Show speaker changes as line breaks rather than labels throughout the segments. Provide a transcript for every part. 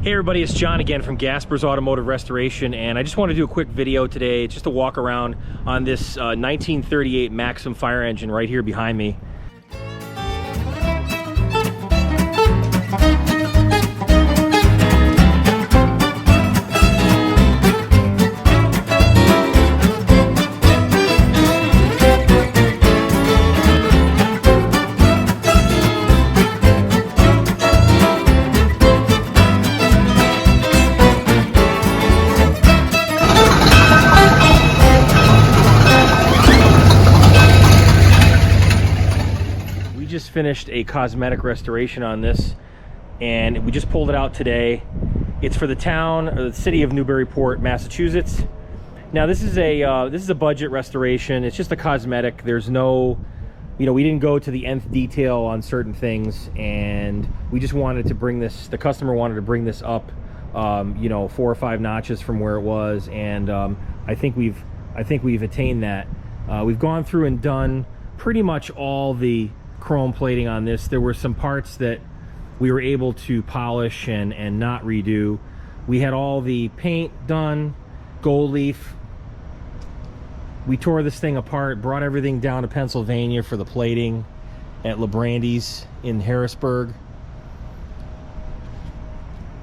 Hey everybody, it's John again from Gasper's Automotive Restoration, and I just want to do a quick video today just to walk around on this 1938 Maxim fire engine right here behind me. Just finished a cosmetic restoration on this, and we just pulled it out today. It's for the town or the city of Newburyport, Massachusetts. Now this is a budget restoration. It's just a cosmetic. There's no, we didn't go to the nth detail on certain things, and we just wanted to bring this, the customer wanted to bring this up 4 or 5 notches from where it was, and I think we've attained that. We've gone through and done pretty much all the chrome plating on this. There were some parts that we were able to polish and not redo. We had all the paint done, gold leaf. We tore this thing apart, brought everything down to Pennsylvania for the plating at Librandi's in Harrisburg,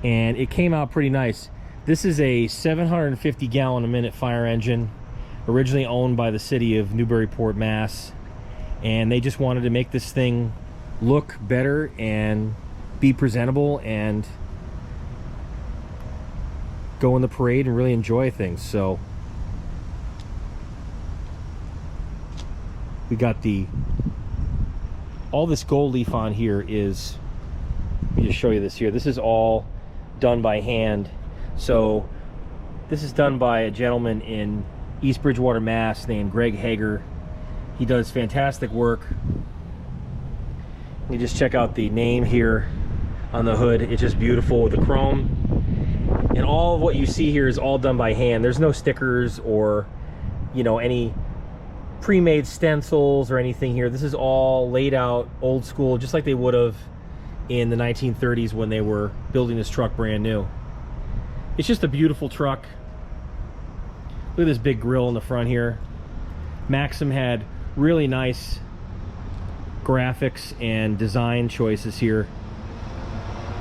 and it came out pretty nice. This is a 750 gallon a minute fire engine, originally owned by the city of Newburyport, Mass. And they just wanted to make this thing look better and be presentable and go in the parade and really enjoy things. So we got all this gold leaf on here is, let me just show you this here. This is all done by hand. So this is done by a gentleman in East Bridgewater, Mass, named Greg Hager. He does fantastic work. You just check out the name here on the hood. It's just beautiful with the chrome. And all of what you see here is all done by hand. There's no stickers or, any pre-made stencils or anything here. This is all laid out old school, just like they would have in the 1930s when they were building this truck brand new. It's just a beautiful truck. Look at this big grill in the front here. Maxim had really nice graphics and design choices here,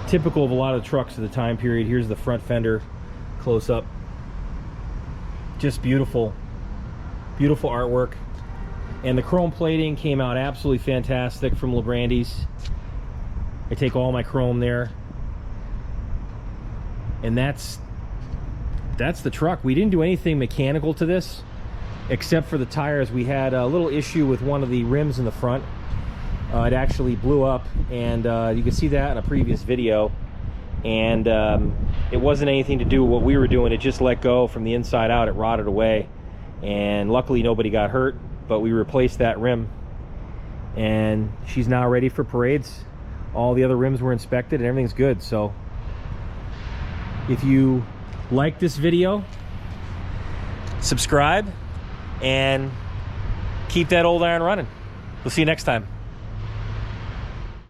typical of a lot of the trucks of the time period. Here's the front fender close up. Just beautiful artwork, and the chrome plating came out absolutely fantastic from Librandi's. I take all my chrome there, and that's the truck. We didn't do anything mechanical to this except for the tires. We had a little issue with one of the rims in the front. It actually blew up, and you can see that in a previous video, and it wasn't anything to do with what we were doing. It just let go from the inside out. It rotted away, and luckily nobody got hurt, but we replaced that rim, and she's now ready for parades. All the other rims were inspected and everything's good. So if you like this video, subscribe and keep that old iron running. We'll see you next time.